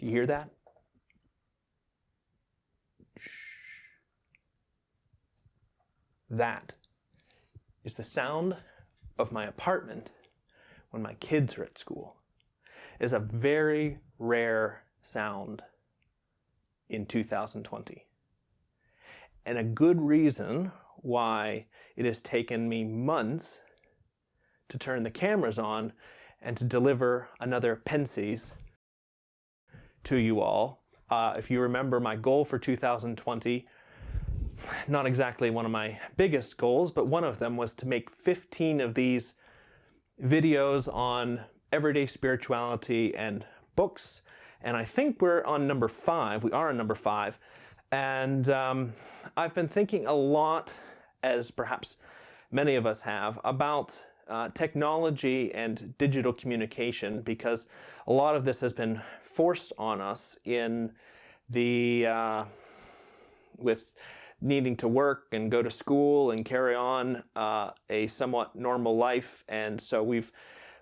Do you hear that? That is the sound of my apartment when my kids are at school. It is a very rare sound in 2020. And a good reason why it has taken me months to turn the cameras on and to deliver another Pensies to you all. If you remember my goal for 2020, not exactly one of my biggest goals, but one of them was to make 15 of these videos on everyday spirituality and books. And I think we're on number 5. We are on number 5. And I've been thinking a lot, as perhaps many of us have, about technology and digital communication, because a lot of this has been forced on us in the with needing to work and go to school and carry on a somewhat normal life. And so we've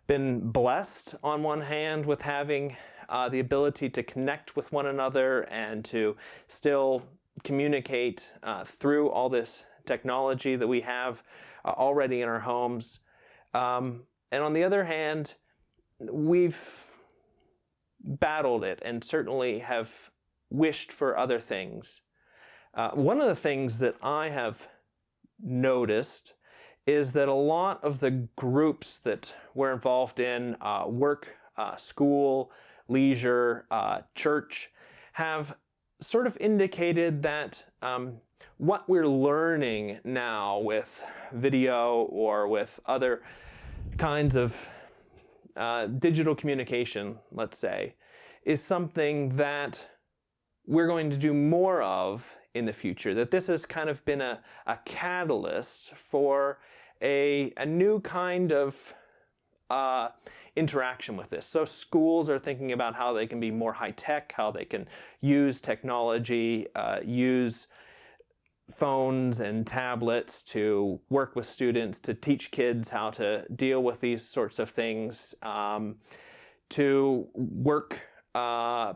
been blessed on one hand with having the ability to connect with one another and to still communicate through all this technology that we have already in our homes. And on the other hand, we've battled it and certainly have wished for other things. One of the things that I have noticed is that a lot of the groups that we're involved in, work, school, leisure, church, have sort of indicated that what we're learning now with video or with other kinds of digital communication, let's say, is something that we're going to do more of in the future. That this has kind of been a catalyst for a new kind of interaction with this. So schools are thinking about how they can be more high-tech, how they can use technology, use phones and tablets to work with students, to teach kids how to deal with these sorts of things, to work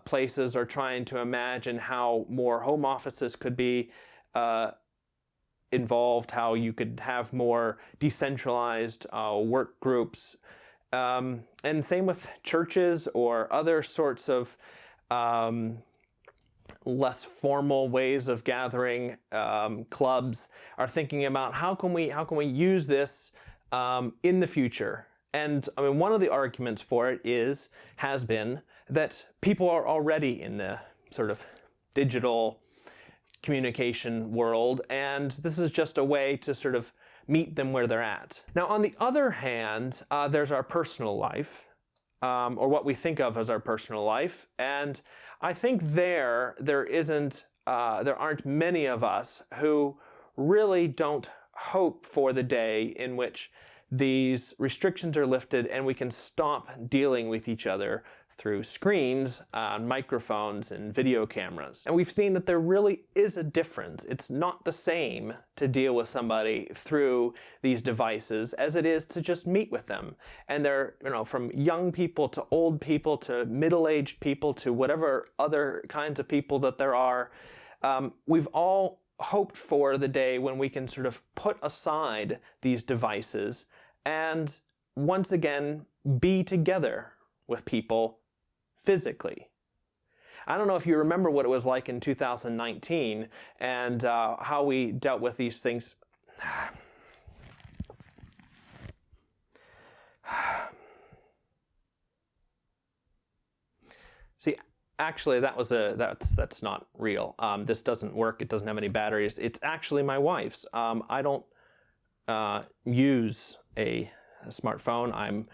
places are trying to imagine how more home offices could be involved, how you could have more decentralized work groups. And same with churches or other sorts of less formal ways of gathering. Clubs are thinking about how can we use this in the future. And I mean, one of the arguments for it has been that people are already in the sort of digital communication world, and this is just a way to sort of meet them where they're at. Now, on the other hand, there's our personal life, or what we think of as our personal life, and I think there aren't many of us who really don't hope for the day in which these restrictions are lifted and we can stop dealing with each other through screens, microphones, and video cameras. And we've seen that there really is a difference. It's not the same to deal with somebody through these devices as it is to just meet with them. And they're, from young people to old people to middle-aged people to whatever other kinds of people that there are. We've all hoped for the day when we can sort of put aside these devices and once again be together with people physically. I don't know if you remember what it was like in 2019 and how we dealt with these things. See, actually, that's not real. This doesn't work. It doesn't have any batteries. It's actually my wife's. I don't use a smartphone. I'm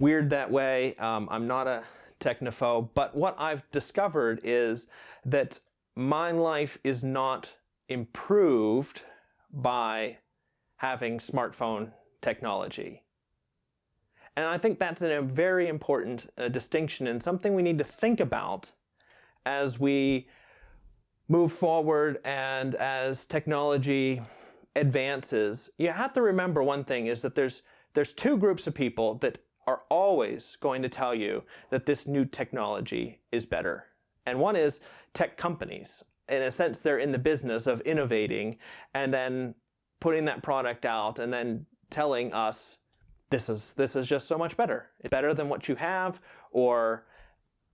weird that way. I'm not a technophobe, but what I've discovered is that my life is not improved by having smartphone technology. And I think that's a very important distinction and something we need to think about as we move forward and as technology advances. You have to remember one thing is that there's two groups of people that are always going to tell you that this new technology is better. And one is tech companies. In a sense, they're in the business of innovating and then putting that product out and then telling us, this is just so much better. It's better than what you have, or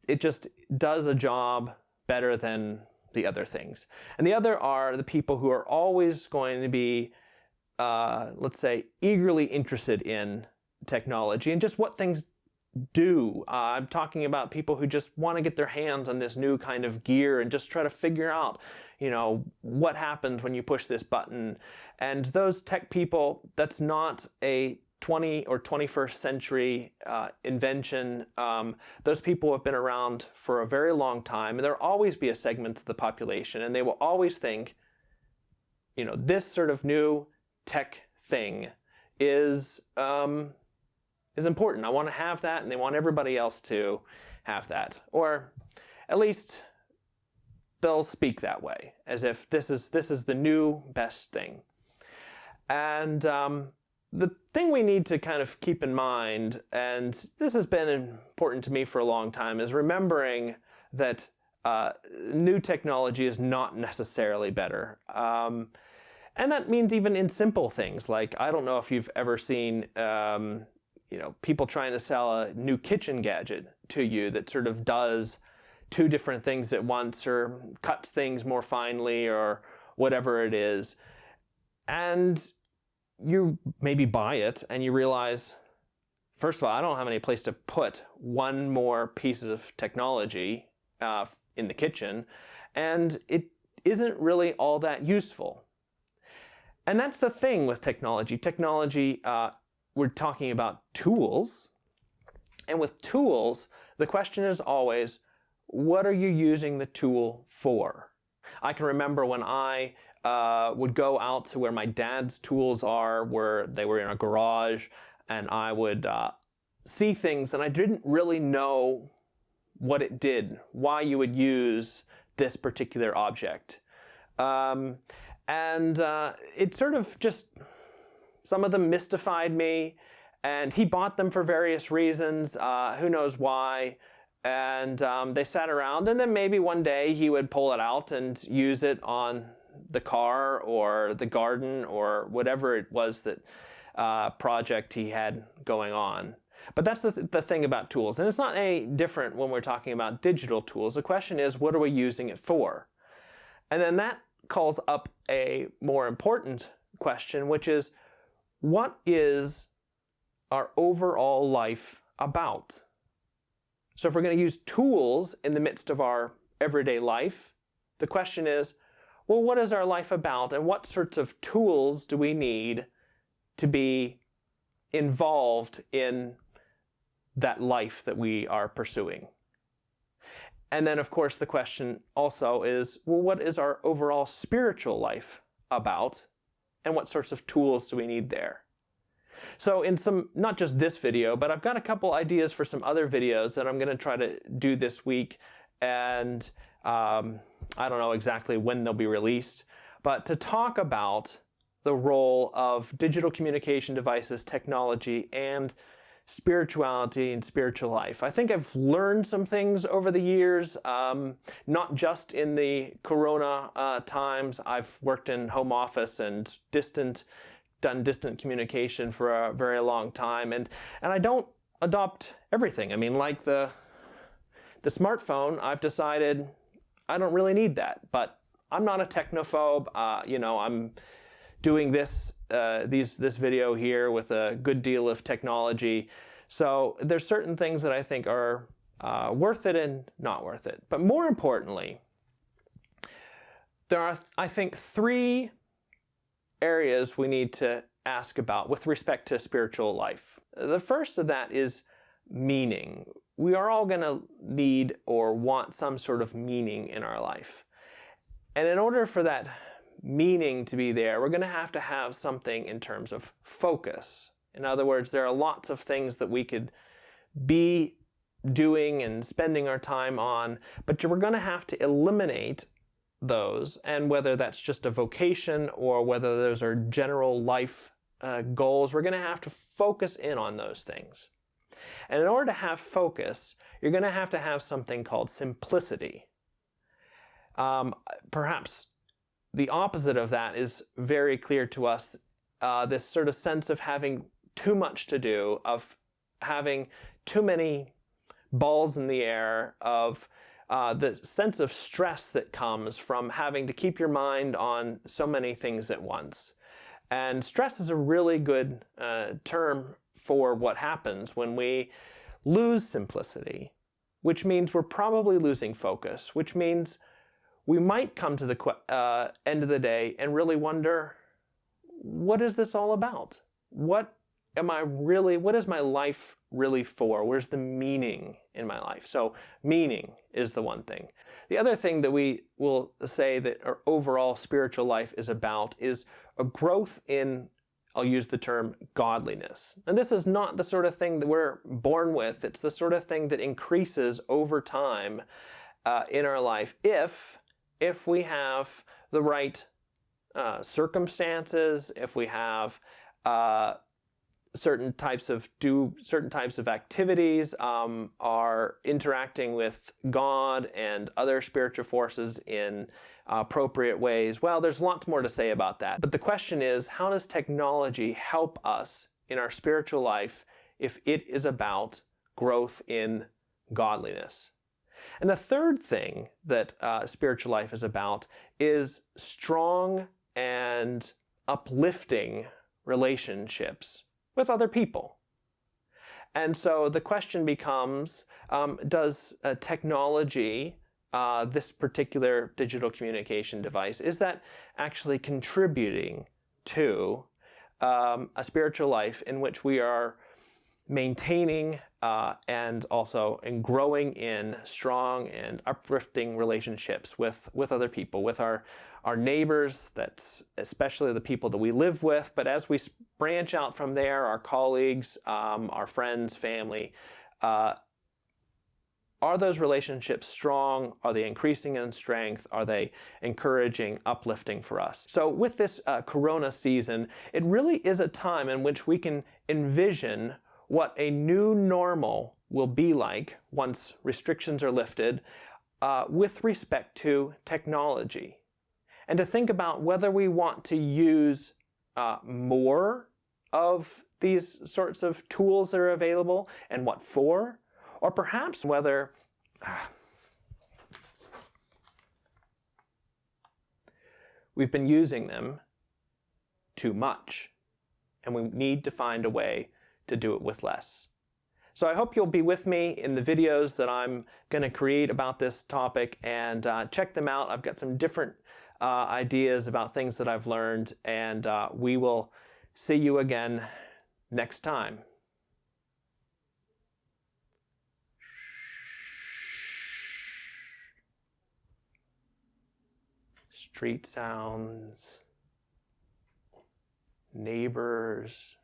it just does a job better than the other things. And the other are the people who are always going to be, let's say, eagerly interested in technology and just what things do. I'm talking about people who just want to get their hands on this new kind of gear and just try to figure out, what happens when you push this button. And those tech people, that's not a 20 or 21st century invention. Those people have been around for a very long time, and there'll always be a segment of the population, and they will always think, this sort of new tech thing is important. I want to have that, and they want everybody else to have that. Or at least they'll speak that way, as if this is the new best thing. And the thing we need to kind of keep in mind, and this has been important to me for a long time, is remembering that new technology is not necessarily better. And that means even in simple things, like, I don't know if you've ever seen people trying to sell a new kitchen gadget to you that sort of does two different things at once, or cuts things more finely, or whatever it is. And you maybe buy it and you realize, first of all, I don't have any place to put one more piece of technology in the kitchen, and it isn't really all that useful. And that's the thing with technology. Technology, we're talking about tools. And with tools, the question is always, what are you using the tool for? I can remember when I would go out to where my dad's tools are, where they were in a garage, and I would see things and I didn't really know what it did, why you would use this particular object. It sort of just, some of them mystified me, and he bought them for various reasons, who knows why. And they sat around, and then maybe one day he would pull it out and use it on the car or the garden or whatever it was that project he had going on. But that's the thing about tools. And it's not any different when we're talking about digital tools. The question is, what are we using it for? And then that calls up a more important question, which is, what is our overall life about? So if we're going to use tools in the midst of our everyday life, the question is, well, what is our life about, and what sorts of tools do we need to be involved in that life that we are pursuing? And then, of course, the question also is, well, what is our overall spiritual life about, and what sorts of tools do we need there? So in not just this video, but I've got a couple ideas for some other videos that I'm going to try to do this week, and I don't know exactly when they'll be released, but to talk about the role of digital communication devices, technology, and spirituality and spiritual life. I think I've learned some things over the years, not just in the Corona times. I've worked in home office and done distant communication for a very long time, and I don't adopt everything. I mean, like the smartphone, I've decided I don't really need that, but I'm not a technophobe. I'm doing this video here with a good deal of technology. So there's certain things that I think are worth it and not worth it. But more importantly, there are, I think, 3 areas we need to ask about with respect to spiritual life. The first of that is meaning. We are all going to need or want some sort of meaning in our life. And in order for that meaning to be there, we're going to have something in terms of focus. In other words, there are lots of things that we could be doing and spending our time on, but we're going to have to eliminate those, and whether that's just a vocation or whether those are general life goals, we're going to have to focus in on those things. And in order to have focus, you're going to have something called simplicity. Perhaps the opposite of that is very clear to us, this sort of sense of having too much to do, of having too many balls in the air, of the sense of stress that comes from having to keep your mind on so many things at once. And stress is a really good term for what happens when we lose simplicity, which means we're probably losing focus, which means we might come to the end of the day and really wonder, what is this all about? What is my life really for? Where's the meaning in my life? So meaning is the one thing. The other thing that we will say that our overall spiritual life is about is a growth in, I'll use the term, godliness. And this is not the sort of thing that we're born with. It's the sort of thing that increases over time in our life if we have the right circumstances, if we have certain types of activities, are interacting with God and other spiritual forces in appropriate ways. Well, there's lots more to say about that. But the question is, how does technology help us in our spiritual life if it is about growth in godliness? And the third thing that spiritual life is about is strong and uplifting relationships with other people. And so the question becomes, does technology, this particular digital communication device, is that actually contributing to a spiritual life in which we are maintaining and also in growing in strong and uplifting relationships with other people, with our neighbors, that's especially the people that we live with, but as we branch out from there, our colleagues, our friends, family, are those relationships strong? Are they increasing in strength? Are they encouraging, uplifting for us? So with this Corona season, it really is a time in which we can envision what a new normal will be like once restrictions are lifted with respect to technology. And to think about whether we want to use more of these sorts of tools that are available and what for, or perhaps whether we've been using them too much and we need to find a way to do it with less. So I hope you'll be with me in the videos that I'm going to create about this topic, and check them out. I've got some different ideas about things that I've learned, and we will see you again next time. Street sounds, neighbors,